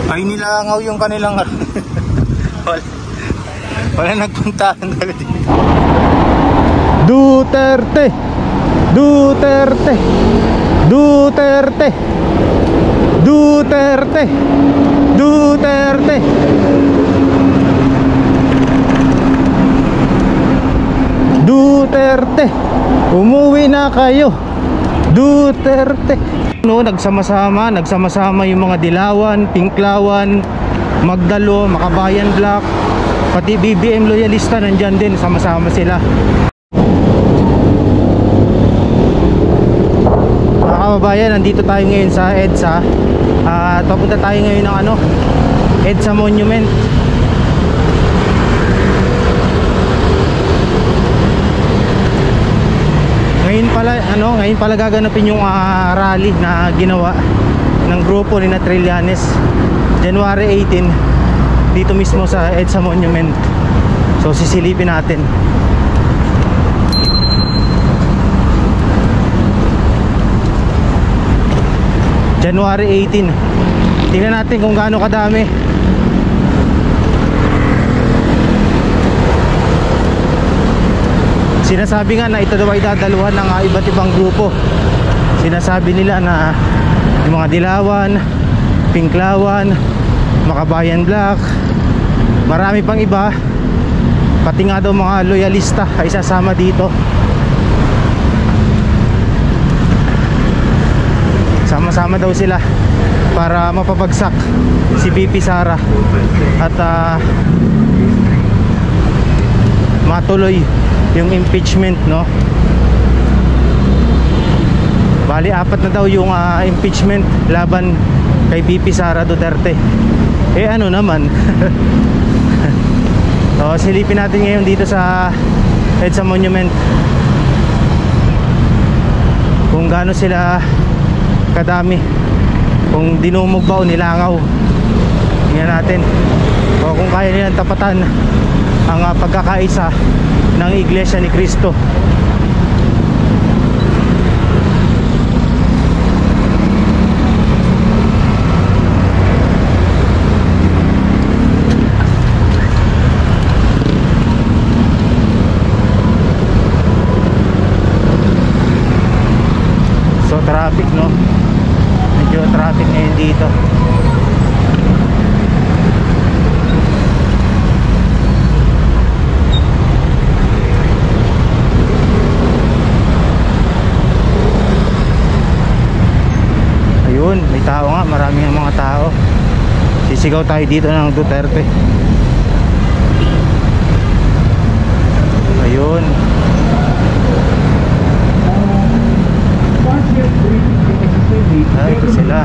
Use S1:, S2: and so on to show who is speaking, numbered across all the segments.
S1: Ay nilangaw yung kanilang wala nagpuntahan talaga dito. Duterte, Duterte, Duterte, Duterte, Duterte. Duterte, umuwi na kayo. Duterte. No, nagsama-sama yung mga Dilawan, Pinklawan, Magdalo, Makabayan Black, pati BBM loyalista nandyan din, sama-sama sila. Mga kababayan, nandito tayo ngayon sa EDSA. Papunta tayo ngayon ng EDSA Monument. Ngayon pala gaganapin yung rally na ginawa ng grupo ni Trillanes January 18 dito mismo sa EDSA Monument. So sisilipin natin. January 18. Tingnan natin kung gaano kadami. Sinasabi nga na ito daw ay dadaluhan ng iba't ibang grupo. Sinasabi nila na yung mga Dilawan, Pinklawan, Makabayan Black, marami pang iba, pati nga daw mga loyalista ay sasama dito. Sama-sama daw sila para mapapagsak si VP Sara at matuloy yung impeachment, no? Bali, 4 na daw yung impeachment laban kay VP Sara Duterte. Ano naman. So, silipin natin ngayon dito sa EDSA Monument kung gaano sila kadami, kung dinumog ba o nilangaw. Tingnan natin o kung kaya nilang tapatan ang pagkakaisa ng Iglesia ni Cristo. So traffic, no? Medyo traffic ngayon dito. May tao nga, maraming mga tao. Sisigaw tayo dito ng Duterte. Ayun. Ito sila.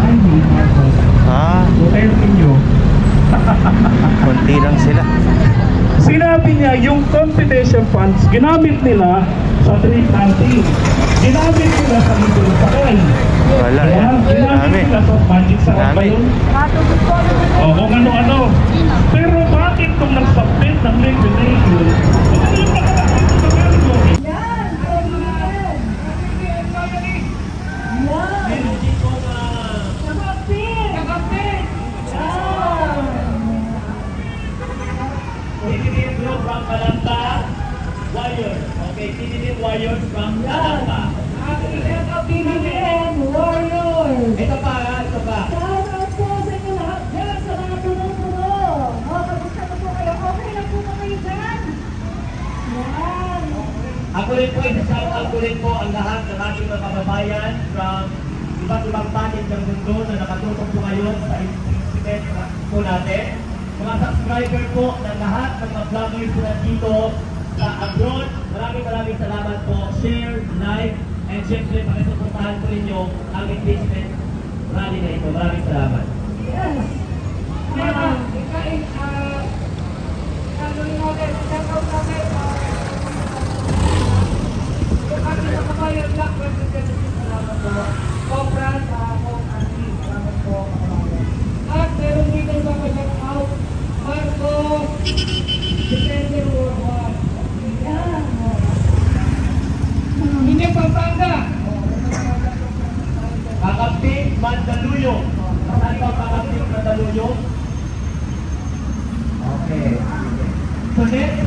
S1: Konti lang sila.
S2: Sinabi niya yung competition funds ginamit nila sa tree planting, ginamit nila sa libreng sakay.
S1: Wala yan.
S2: Ginamit nila sa magic sarap ba yun? O kung ano-ano. Pero bakit kung nag-submit ng liquidation, ano yung pagkakaroon mo? From Balanta Warriors. Okay, PDD Warriors from Balanta.
S3: PDD Warriors.
S2: Ito pa.
S3: Shout out po sa inyo lahat dyan sa mga puno-puno. Kamusta na po kayo? Okay na po ba kayo dyan? Yan.
S2: Ako rin po, shout out ko rin po ang lahat ng ating mga kababayan from iba't ibang panig ng mundo na nakatutok po ngayon sa event po natin. Mga subscriber po ng lahat ng mga vloggers po dito sa abroad. Maraming salamat po. Share, like, and syempre pakisuportahan po ninyo ang engagement rally na ito. Maraming salamat.
S3: Yes. Yung ating nakabayan Black Representative, salamat po. Cobras, Andy, salamat po. At meron dito sa shout out Marcos, Defender Worldwide. Yan. Hindi Pampanga.
S2: Kakapit Mandaluyo. Saan ba Kakapit Mandaluyo? podium. Okay. So next,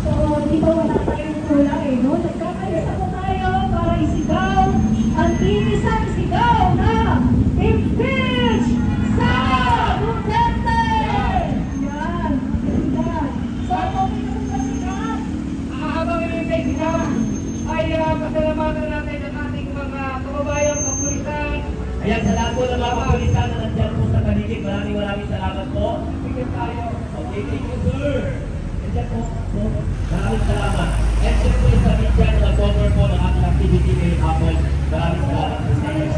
S4: So, di ba wala tayong kulang eh, no? Nagkakaisa po tayo para isigaw ang tinisang sigaw na impeach sa Duterte! Yan, maganda. So, okay na po pasigaw.
S3: Habang inintay sila, ay pasalamatan natin ang ating mga kababayang kapulisan.
S2: ayan sa lahat po ng mga kapulisan na nandiyan po sa paligid. Maraming salamat po.
S3: Bigyan tayo.
S2: Okay, thank you, sir. Nandiyan po. Maraming salamat. And siyempre sa media na nag-cover po ng ating activity ngayong hapon. Maraming salamat po sa inyo.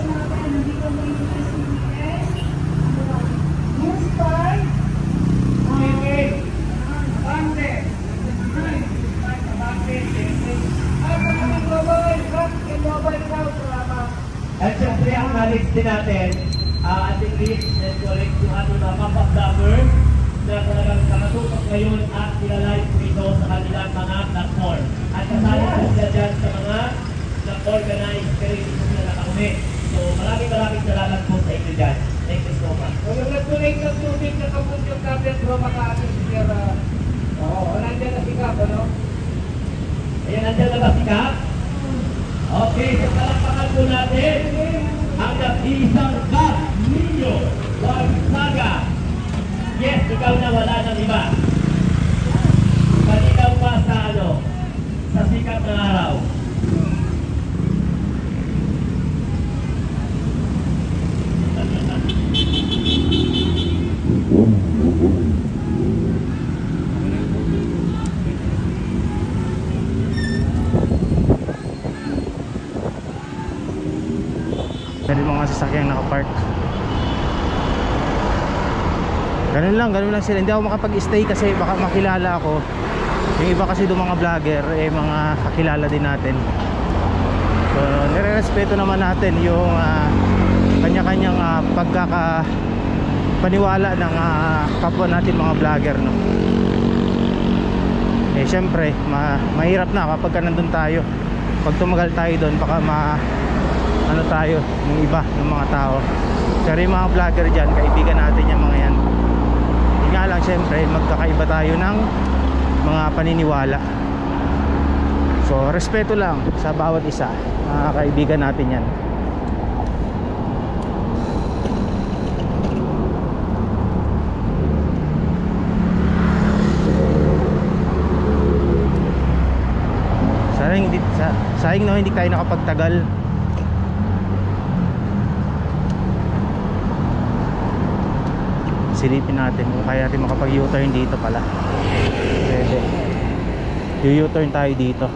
S3: Okay. Bante. Bante. At ang mga global truck and global crowd, salamat.
S2: At siyempre ang knowledge din natin, ating reach and collect yung ating mga kapag-vlogger na talagang nakatutok ngayon at nilalive dito sa kanilang mga platform. At kasali po sila dyan sa mga na-organize pero hindi po sila nakaumi. So maraming salamat po sa inyo dyan. Thank you so much.
S3: Kung nag-donate ng tubig na kapuntong natin, bro, maka-assist si Sir. Oo, nandiyan na si Kap, ano?
S2: Ayan, nandiyan na ba si Kap? Okay, so palakpakan po natin ang nag-iisang Kap Nino Warsaga. Yes, ikaw na, wala nang iba. Malinaw pa sa sa sikat ng araw.
S1: Meron mga sasakyang nakapark. Ganun lang sila. Hindi ako makapag-stay kasi baka makilala ako. Yung iba kasi doon mga vlogger, mga kakilala din natin. So, nire-respeto naman natin yung kanya-kanyang pagkakapaniwala ng kapwa natin mga vlogger, no? Syempre, mahirap na kapag nandun tayo. Pag tumagal tayo doon, baka ano tayo, yung iba, yung mga tao. Pero yung mga vlogger dyan, kaibigan natin yung mga yan. Yun nga lang, syempre, magkakaiba tayo ng mga paniniwala. So, respeto lang sa bawat isa. Mga kaibigan natin yan. Sayang no, hindi tayo nakapagtagal. Silipin natin kung kaya natin makapag U-turn dito pala. Pwede. U-turn tayo dito.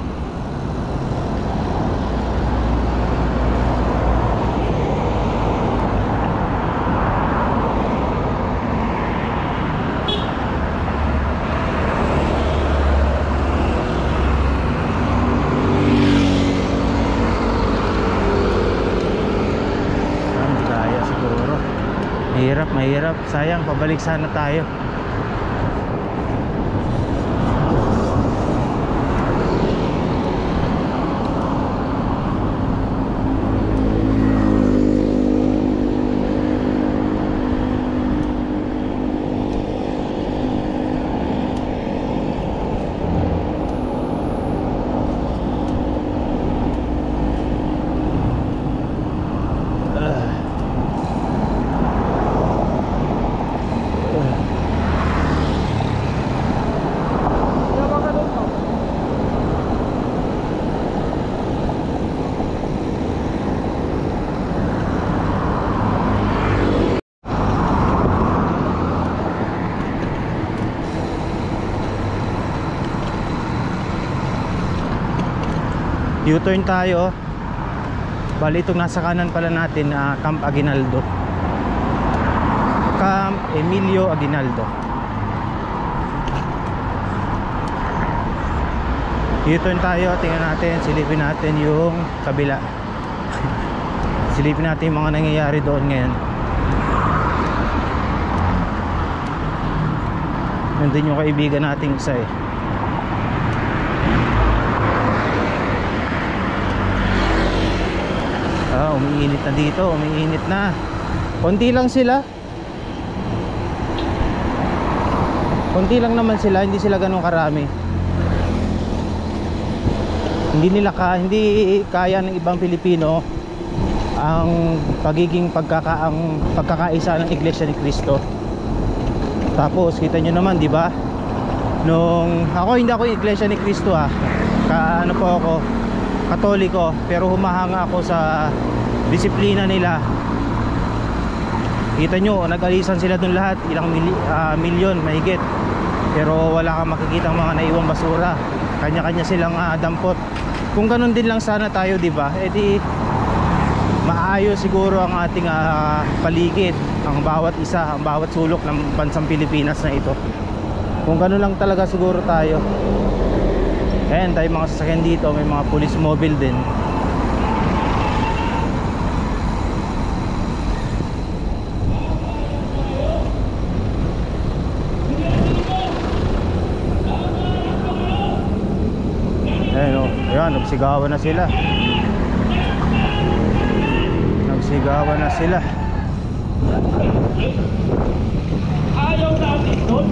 S1: Mahirap, sayang, pabalik sana tayo. U-turn tayo. Bali itong nasa kanan pala natin, Camp Aguinaldo, Camp Emilio Aguinaldo. U-turn tayo, tingnan natin, silipin natin yung kabila. Silipin natin yung mga nangyayari doon ngayon. Nandun yung kaibigan nating isa eh. Umiinit na dito, umiinit na. Konti lang sila. Konti lang naman sila, hindi sila ganun karami. Hindi kaya ng ibang Pilipino ang pagiging pagkakaisa ng Iglesia ni Cristo. Tapos kita nyo naman, di ba? Nung hindi ako Iglesia ni Cristo ano po ako, Katoliko, pero humahanga ako sa disiplina nila. Kita nyo, nag-alisan sila dun lahat, ilang milyon mahigit, pero wala kang makikitang mga naiwang basura. Kanya-kanya silang dampot. Kung ganun din lang sana tayo, di ba? Di maayos siguro ang ating paligid, ang bawat isa, ang bawat sulok ng bansang Pilipinas na ito. Kung ganun lang talaga siguro tayo. Ayan, tayo mga sasakyan dito, may mga police mobile din. Ayan, nagsigawan na sila. Nagsigawan na sila.
S2: Ayaw natin doon.